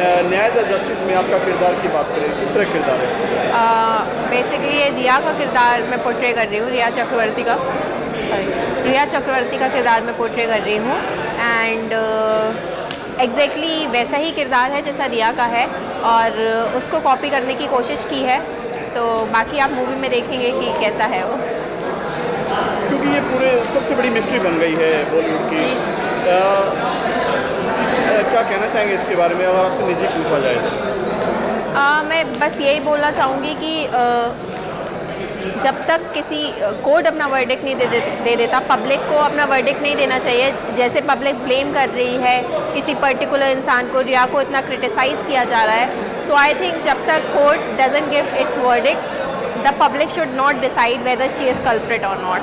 न्याय the justice में आपका किरदार की बात करें, किस तरह किरदार है? बेसिकली ये रिया का किरदार मैं पोर्ट्रे कर रही हूँ, रिया चक्रवर्ती का किरदार मैं पोर्ट्रे कर रही हूँ। एंड एग्जैक्टली वैसा ही किरदार है जैसा रिया का है और उसको कॉपी करने की कोशिश की है। तो बाकी आप मूवी में देखेंगे कि कैसा है वो, क्योंकि ये पूरे सबसे बड़ी मिस्ट्री बन गई है बॉलीवुड की। क्या कहना चाहेंगे इसके बारे में अगर आपसे निजी पूछा जाए? मैं बस यही बोलना चाहूँगी कि जब तक किसी कोर्ट अपना वर्डिक्ट नहीं दे देता, पब्लिक को अपना वर्डिक्ट नहीं देना चाहिए। जैसे पब्लिक ब्लेम कर रही है किसी पर्टिकुलर इंसान को, रिया को इतना क्रिटिसाइज़ किया जा रहा है। सो आई थिंक जब तक court doesn't give its verdict, the public should not decide whether she is culprit और नॉट।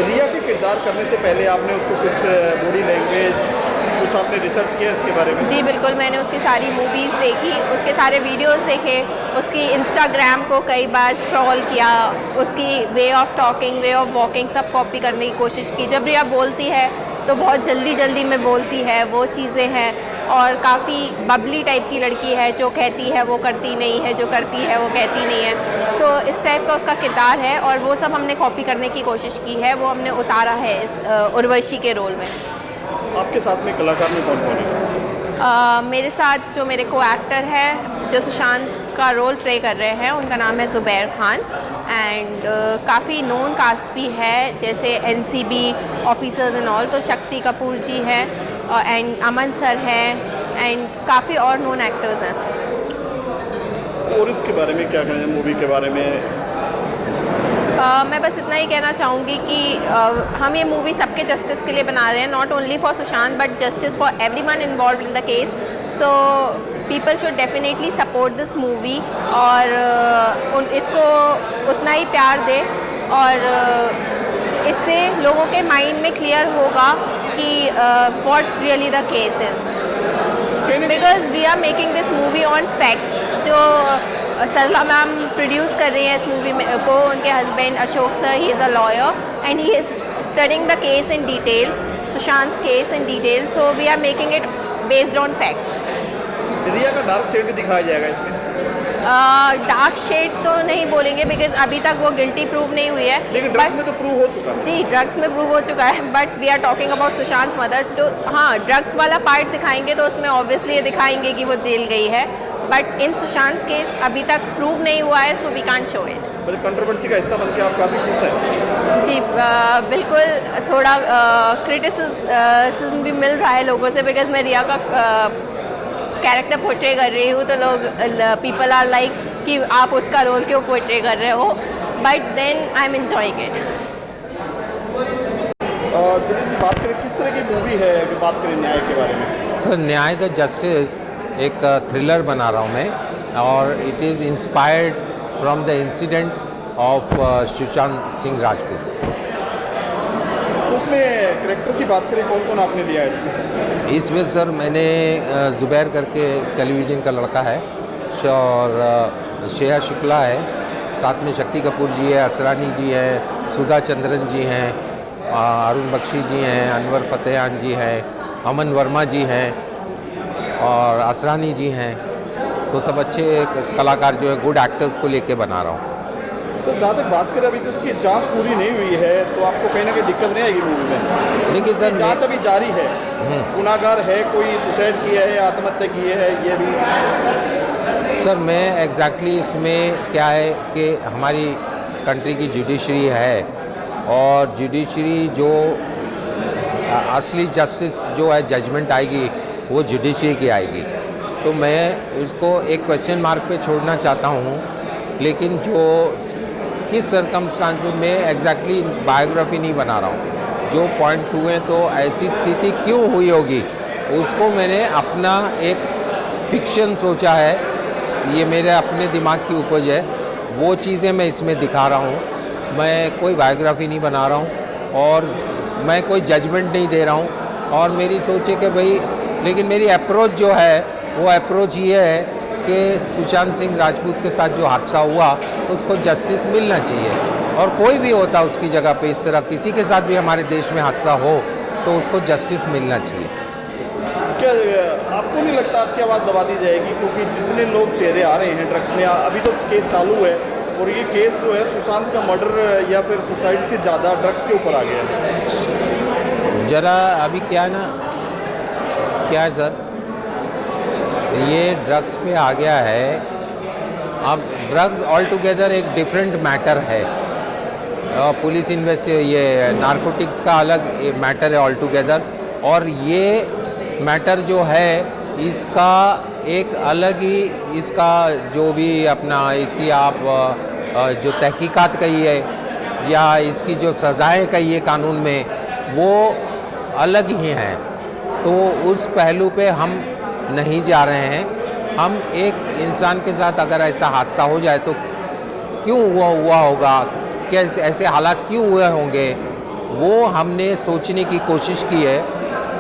रिया के किरदार करने से पहले आपने उसको कुछ बॉडी लैंग्वेज कुछ आपने रिसर्च किया इसके बारे में? जी बिल्कुल, मैंने उसकी सारी मूवीज़ देखी, उसके सारे वीडियोस देखे, उसकी इंस्टाग्राम को कई बार स्क्रॉल किया, उसकी way of talking, way of walking सब कॉपी करने की कोशिश की। जब रिया बोलती है तो बहुत जल्दी में बोलती है, वो चीज़ें हैं। और काफ़ी बबली टाइप की लड़की है, जो कहती है वो करती नहीं है, जो करती है वो कहती नहीं है। तो इस टाइप का उसका किरदार है और वो सब हमने कॉपी करने की कोशिश की है, वो हमने उतारा है इस उर्वशी के रोल में। आपके साथ में कलाकार में कौन कौन है? मेरे साथ जो मेरे को एक्टर हैं जो सुशांत का रोल प्ले कर रहे हैं, उनका नाम है ज़ुबैर खान। एंड काफ़ी नोन कास्ट भी है, जैसे NCB ऑफिसर्स एंड ऑल, तो शक्ति कपूर जी हैं एंड अमन सर हैं एंड काफ़ी और नोन एक्टर्स हैं। और इसके बारे में क्या कहना है मूवी के बारे में? मैं बस इतना ही कहना चाहूँगी कि हम ये मूवी सबके जस्टिस के लिए बना रहे हैं, not only for Sushant but justice for everyone involved in the case. So people should definitely support this movie और इसको उतना ही प्यार दें और इससे लोगों के माइंड में क्लियर होगा कि what really the case is, because we are making this movie on facts. जो सरला मैम प्रोड्यूस कर रही हैं इस मूवी में को, उनके husband Ashok sir, he is a lawyer and he is studying the case in detail, Sushant case in detail. So we are making it based on facts. Rhea का dark side भी दिखाया जाएगा इसमें? डार्क शेड तो नहीं बोलेंगे बिकॉज अभी तक वो गिल्टी प्रूव नहीं हुई है, लेकिन ड्रग्स में तो प्रूव हो चुका है। जी ड्रग्स में प्रूव हो चुका है, but we are talking about Sushant mother. तो हाँ, ड्रग्स वाला पार्ट दिखाएंगे तो उसमें ऑब्वियसली ये दिखाएंगे कि वो जेल गई है, बट इन सुशांत केस अभी तक प्रूव नहीं हुआ है, so we can't show it. मतलब कंट्रोवर्सी का हिस्सा बन के आप काफ़ी खुश हैं? जी बिल्कुल, थोड़ा क्रिटिसिज्म भी मिल रहा है लोगों से, बिकॉज मैं रिया का कैरेक्टर पोर्ट्रे कर रही हूँ, तो लोग पीपल आर लाइक कि आप उसका रोल क्यों पोर्ट्रे कर रहे हो, but then I am enjoying it. Dilip ji, बात करें किस तरह की मूवी है, अगर बात करें न्याय के बारे में? सर, न्याय द जस्टिस एक थ्रिलर बना रहा हूँ मैं, और it is inspired from the incident of Sushant Singh Rajput. उसमें कैरेक्टर की बात करें, कौन कौन आपने लिया है इसमें? सर, मैंने ज़ुबैर करके टेलीविज़न का लड़का है और श्रेया शुक्ला है, साथ में शक्ति कपूर जी है, असरानी जी है, सुधा चंद्रन जी हैं, अरुण बख्शी जी हैं, अनवर फतेहान जी हैं, अमन वर्मा जी हैं और असरानी जी हैं। तो सब अच्छे कलाकार जो है, गुड एक्टर्स को लेके बना रहा हूँ। सर, जहाँ तक बात करें, अभी तो उसकी जांच पूरी नहीं हुई है, तो आपको कहीं ना कहीं दिक्कत नहीं आएगी मूवी में? देखिए सर, जांच अभी जारी है, गुनाहगार है, कोई सुसाइड किया है, आत्महत्या की है, ये भी? सर, मैं एग्जैक्टली इसमें क्या है कि हमारी कंट्री की जुडिशरी है और जुडिशरी जो असली जस्टिस जो है, जजमेंट आएगी वो जुडिशरी की आएगी। तो मैं इसको एक क्वेश्चन मार्क पे छोड़ना चाहता हूँ, लेकिन जो किस सर्कमस्टांसेस में एग्जैक्टली बायोग्राफी नहीं बना रहा हूँ। जो पॉइंट्स हुए तो ऐसी स्थिति क्यों हुई होगी, उसको मैंने अपना एक फिक्शन सोचा है, ये मेरे अपने दिमाग की उपज है, वो चीज़ें मैं इसमें दिखा रहा हूँ। मैं कोई बायोग्राफी नहीं बना रहा हूँ और मैं कोई जजमेंट नहीं दे रहा हूँ। और मेरी सोच है कि भाई, लेकिन मेरी अप्रोच जो है वो अप्रोच ये है कि सुशांत सिंह राजपूत के साथ जो हादसा हुआ उसको जस्टिस मिलना चाहिए, और कोई भी होता उसकी जगह पे इस तरह किसी के साथ भी हमारे देश में हादसा हो तो उसको जस्टिस मिलना चाहिए। क्या आपको नहीं लगता आपकी आवाज़ दबा दी जाएगी, क्योंकि जितने लोग चेहरे आ रहे हैं ड्रग्स में, अभी तो केस चालू है और ये केस जो है सुशांत का मर्डर या फिर सुसाइड से ज़्यादा ड्रग्स के ऊपर आ गया है। ज़रा अभी क्या है ना, क्या है सर, ये ड्रग्स पे आ गया है। अब ड्रग्स ऑल टुगेदर एक डिफरेंट मैटर है। पुलिस ये नारकोटिक्स का अलग मैटर है ऑल टुगेदर, और ये मैटर जो है इसका एक अलग ही, इसका जो भी अपना इसकी आप जो तहकीकात कहिए या इसकी जो सज़ाएँ कहिए कानून में, वो अलग ही हैं। तो उस पहलू पे हम नहीं जा रहे हैं। हम एक इंसान के साथ अगर ऐसा हादसा हो जाए तो क्यों हुआ होगा, कैसे ऐसे हालात क्यों हुए होंगे, वो हमने सोचने की कोशिश की है,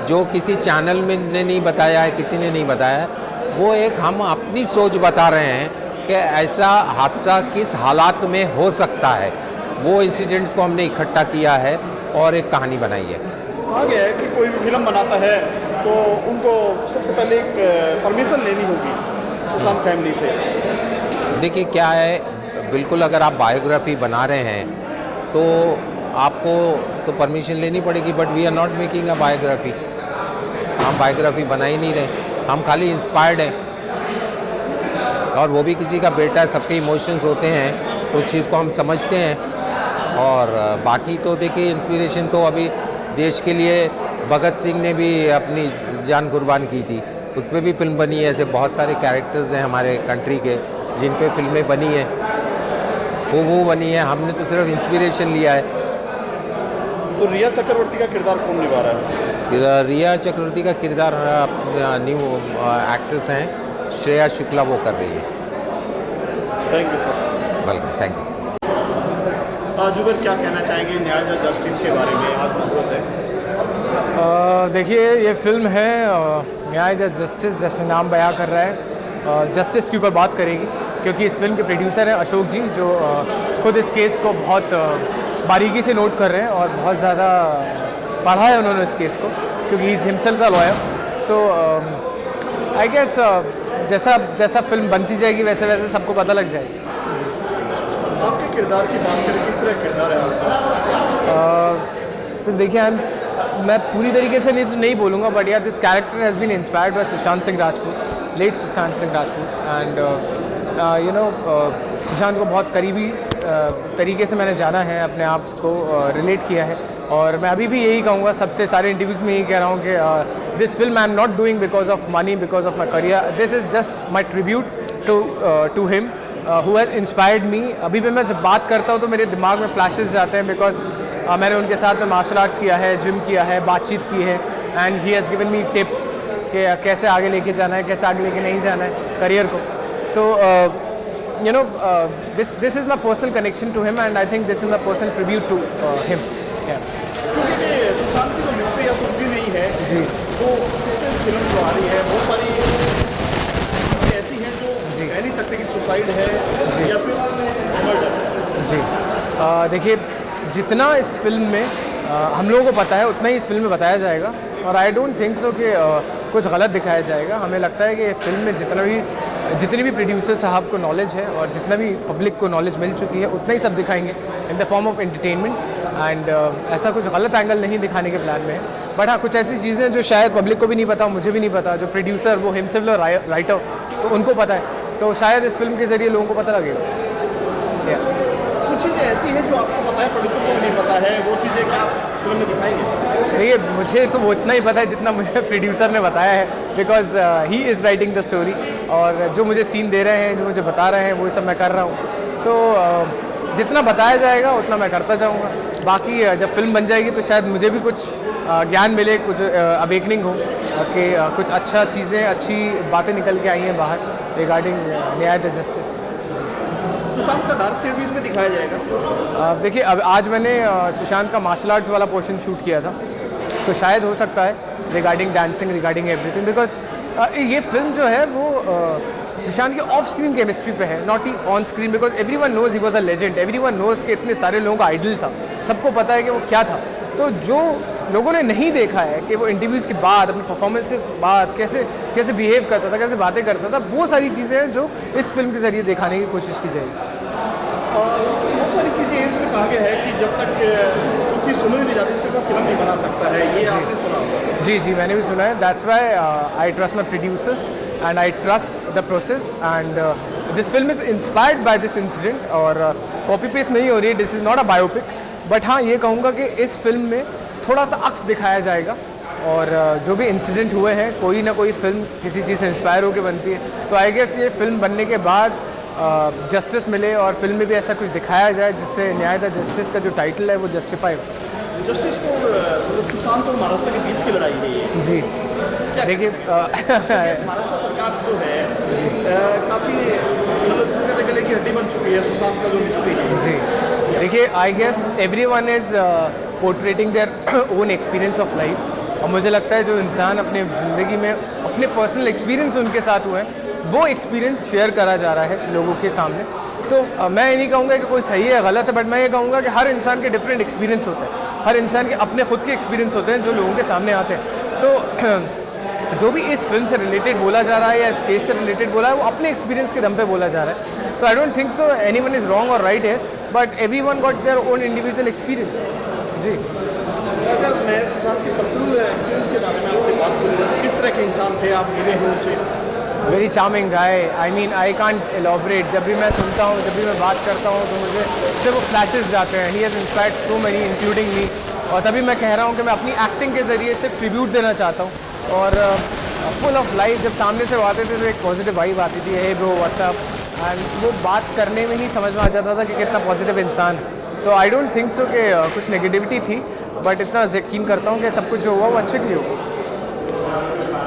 जो किसी चैनल में ने नहीं बताया है, किसी ने नहीं बताया है। वो एक हम अपनी सोच बता रहे हैं कि ऐसा हादसा किस हालात में हो सकता है। वो इंसिडेंट्स को हमने इकट्ठा किया है और एक कहानी बनाई है। कहा गया है कि कोई भी फिल्म बनाता है तो उनको सबसे पहले एक परमिशन लेनी होगी सुशांत फैमिली से। देखिए क्या है, बिल्कुल अगर आप बायोग्राफी बना रहे हैं तो आपको तो परमिशन लेनी पड़ेगी, but we are not making a biography. हम बायोग्राफी बना ही नहीं रहे, हम खाली इंस्पायर्ड हैं। और वो भी किसी का बेटा है, सबके इमोशंस होते हैं, उस चीज़ को हम समझते हैं। और बाकी तो देखिए इंस्पिरेशन तो अभी देश के लिए भगत सिंह ने भी अपनी जान कुर्बान की थी, उस पर भी फिल्म बनी है। ऐसे बहुत सारे कैरेक्टर्स हैं हमारे कंट्री के जिन पे फिल्में बनी हैं, वो बनी है। हमने तो सिर्फ इंस्पिरेशन लिया है। तो रिया चक्रवर्ती का किरदार कौन निभा रहा है? रिया चक्रवर्ती का किरदार न्यू एक्ट्रेस हैं श्रेया शुक्ला, वो कर रही है। Thank you sir. Welcome, thank you. Zuber, क्या कहना चाहेंगे न्याय या जस्टिस के बारे में? आज मुहूर्त है। देखिए ये फिल्म है न्याय या जस्टिस, जैसे नाम बयां कर रहा है, जस्टिस के ऊपर बात करेगी, क्योंकि इस फिल्म के प्रोड्यूसर हैं अशोक जी, जो खुद इस केस को बहुत बारीकी से नोट कर रहे हैं और बहुत ज़्यादा पढ़ा है उन्होंने इस केस को, क्योंकि इज हिमसेल्फ अ लॉयर। तो आई गेस जैसा जैसा फिल्म बनती जाएगी वैसे वैसे सबको पता लग जाएगी। आपके किरदार की बात करें, किस तरह किरदार है आपका? फिर देखिए मैं पूरी तरीके से नहीं बोलूँगा, बट यार this character has been inspired by Sushant Singh Rajput, late Sushant Singh Rajput. And you know Sushant को बहुत करीबी तरीके से मैंने जाना है, अपने आप को रिलेट किया है। और मैं अभी भी यही कहूँगा, सबसे सारे इंटरव्यूज़ में यही कह रहा हूँ कि this film I am not doing because of money, because of my career. This is just my tribute to him who has inspired me. अभी भी मैं जब बात करता हूँ तो मेरे दिमाग में फ्लैशेस जाते हैं, बिकॉज मैंने उनके साथ में मार्शल आर्ट्स किया है, जिम किया है, बातचीत की है, and he has given me tips कि कैसे आगे लेके जाना है, कैसे आगे लेके नहीं जाना है करियर को। तो you know this is my personal connection to him, and I think this is my personal tribute to him. Yeah. क्योंकि सुशांत की तो मृत्यु या कुछ भी नहीं है जी, तो फिल्म जो आ रही है बहुत सारी चीज़ें ऐसी हैं जो कह नहीं सकते कि सुसाइड है या फिर मर्डर। जी देखिए, जितना इस फिल्म में हम लोगों को पता है उतना ही इस फिल्म में बताया जाएगा, और आई डोंट थिंक सो कि कुछ गलत दिखाया जाएगा। हमें लगता है कि फिल्म में जितने भी प्रोड्यूसर साहब को नॉलेज है और जितना भी पब्लिक को नॉलेज मिल चुकी है, उतना ही सब दिखाएंगे in the form of entertainment. And ऐसा कुछ गलत एंगल नहीं दिखाने के प्लान में है, बट हाँ कुछ ऐसी चीज़ें जो शायद पब्लिक को भी नहीं पता, मुझे भी नहीं पता, जो प्रोड्यूसर वो हिमसेल्फ राइटर तो उनको पता है, तो शायद इस फिल्म के ज़रिए लोगों को पता लगेगा। कुछ चीज़ें ऐसी हैं जो आपको पता है, प्रोड्यूसर को भी नहीं पता है, वो चीज़ें क्या आप फिल्म में दिखाएंगे? देखिए, मुझे तो वो इतना ही पता है जितना मुझे प्रोड्यूसर ने बताया है, because he is writing the story, और जो मुझे सीन दे रहे हैं, जो मुझे बता रहे हैं, वो सब मैं कर रहा हूँ। तो जितना बताया जाएगा उतना मैं करता जाऊँगा। बाकी जब फिल्म बन जाएगी तो शायद मुझे भी कुछ ज्ञान मिले, कुछ अवेकनिंग हो कि कुछ अच्छा चीज़ें, अच्छी बातें निकल के आई हैं बाहर रिगार्डिंग न्याय द जस्टिस। सुशांत का डार्क साइड भी इसमें दिखाया जाएगा? देखिए, अब आज मैंने सुशांत का मार्शल आर्ट्स वाला पोर्शन शूट किया था, तो शायद हो सकता है regarding dancing, regarding everything, because ये फिल्म जो है वो सुशांत की ऑफ स्क्रीन केमिस्ट्री पे है, not he on screen, because everyone knows he was a legend, everyone knows कि इतने सारे लोगों का आइडल था, सबको पता है कि वो क्या था। तो जो लोगों ने नहीं देखा है कि वो इंटरव्यूज़ के बाद अपने परफॉर्मेंसेस बाद कैसे बिहेव करता था, कैसे बातें करता था, वो सारी चीज़ें हैं जो इस फिल्म के ज़रिए दिखाने की कोशिश की जाएगी। बहुत सारी चीज़ें इसमें कहा गया है कि जब तक कुछ चीज़ सुनी नहीं जाती उसमें फिल्म नहीं बना सकता है, ये आपने सुना होगा। जी मैंने भी सुना है। That's why I trust my producers and I trust the process and this film is inspired by this incident और कॉपी पेस्ट नहीं हो रही है। This is not a biopic, but हाँ ये कहूँगा कि इस फिल्म में थोड़ा सा अक्स दिखाया जाएगा और जो भी इंसिडेंट हुए हैं, कोई ना कोई फिल्म किसी चीज़ से इंस्पायर होकर बनती है, तो आई गेस ये फिल्म बनने के बाद जस्टिस मिले और फिल्म में भी ऐसा कुछ दिखाया जाए जिससे न्याय द जस्टिस का जो टाइटल है वो जस्टिफाई हो। जस्टिस फॉर सुशांत और महाराष्ट्र के बीच की लड़ाई है ये। जी देखिए महाराष्ट्र सरकार जो है काफ़ी मतलब गले की हड्डी बन चुकी है सुशांत का जो मिस्ट्री है। जी देखिए I guess everyone is portraying their own experience of life और मुझे लगता है जो इंसान अपने ज़िंदगी में अपने पर्सनल एक्सपीरियंस उनके साथ हुए हैं वो एक्सपीरियंस शेयर करा जा रहा है लोगों के सामने। तो मैं ये नहीं कहूँगा कि कोई सही है गलत है, बट मैं ये कहूँगा कि हर इंसान के डिफरेंट एक्सपीरियंस होते हैं, हर इंसान के अपने खुद के एक्सपीरियंस होते हैं जो लोगों के सामने आते हैं। तो जो भी इस फिल्म से रिलेटेड बोला जा रहा है या इस केस से रिलेटेड बोला है वो अपने एक्सपीरियंस के दम पे बोला जा रहा है। तो I don't think so anyone is wrong और राइट है, but everyone got their own individual experience. जी अगर मैं सुशांत के पर्सनल एक्सपीरियंस के बारे में आपसे बात करूँ, किस तरह के इंसान थे आप मिले हैं उनसे? Very charming guy, I mean I can't elaborate. जब भी मैं सुनता हूँ, जब भी मैं बात करता हूँ तो मुझे सिर्फ वो फ्लैशेस जाते हैं। He has inspired so many including me, और तभी मैं कह रहा हूँ कि मैं अपनी एक्टिंग के ज़रिए सिर्फ ट्रिब्यूट देना चाहता हूँ। और फुल ऑफ लाइफ, जब सामने से वो आते थे तो एक पॉजिटिव वाइब आती थी, हे ब्रो व्हाट्सअप, एंड वो बात करने में ही समझ में आ जाता था कि कितना पॉजिटिव इंसान है। तो आई डोंट थिंक सो कि कुछ नेगेटिविटी थी, बट इतना यकीन करता हूँ कि सब कुछ जो हुआ वो अच्छे के लिए होगा।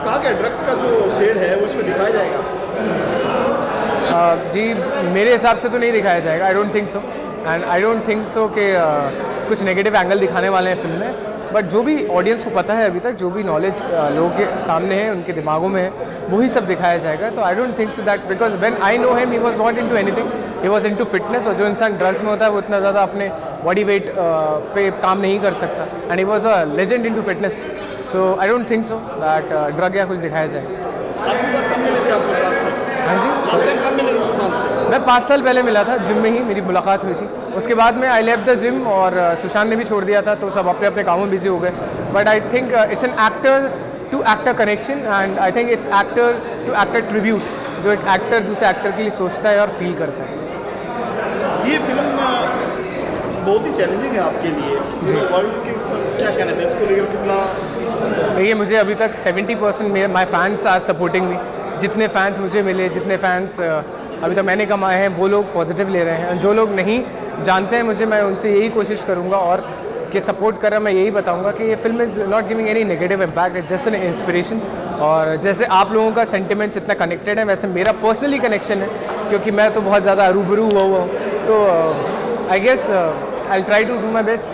कहा कि ड्रग्स का जो शेड है वो इसमें दिखाया जाएगा? जी मेरे हिसाब से तो नहीं दिखाया जाएगा, आई don't think so, and I don't think सो कि कुछ नेगेटिव एंगल दिखाने वाले हैं फिल्म में। बट जो भी ऑडियंस को पता है अभी तक, जो भी नॉलेज लोगों के सामने है, उनके दिमागों में है, वही सब दिखाया जाएगा। तो I don't think so that, because when I know him he was not into anything, he was into fitness. और जो इंसान ड्रग्स में होता है वो इतना ज़्यादा अपने बॉडी वेट पे काम नहीं कर सकता, and he was a legend into fitness. So I don't think so that drug या कुछ दिखाया जाए। आखिरी बार कब मिले थे आप सुशांत से? हाँ जी, लास्ट टाइम कब मिले थे सुशांत से? मैं 5 साल पहले मिला था, जिम में ही मेरी मुलाकात हुई थी। उसके बाद में आई लेफ्ट द जिम और सुशांत ने भी छोड़ दिया था, तो सब अपने अपने कामों में बिजी हो गए। But I think it's an actor to actor connection, and I think it's actor to actor tribute, जो एक एक्टर दूसरे एक्टर के लिए सोचता है और फील करता है। ये फिल्म बहुत ही चैलेंजिंग है आपके लिए, जी। वर्ल्ड के ऊपर क्या कहना है इसको लेकर? कितना देखिए मुझे अभी तक 70% my fans are supporting me. जितने फैंस मुझे मिले, जितने फैंस अभी तक मैंने कमाए हैं, वो लोग पॉजिटिव ले रहे हैं। जो लोग नहीं जानते हैं मुझे, मैं उनसे यही कोशिश करूँगा और कि सपोर्ट कर रहा, मैं यही बताऊँगा कि ये film is not giving any negative impact, it's just an inspiration. और जैसे आप लोगों का सेंटिमेंट्स इतना कनेक्टेड है, वैसे मेरा पर्सनली कनेक्शन है, क्योंकि मैं तो बहुत ज़्यादा रूबरू हुआ हूँ। तो I guess I will try to do my best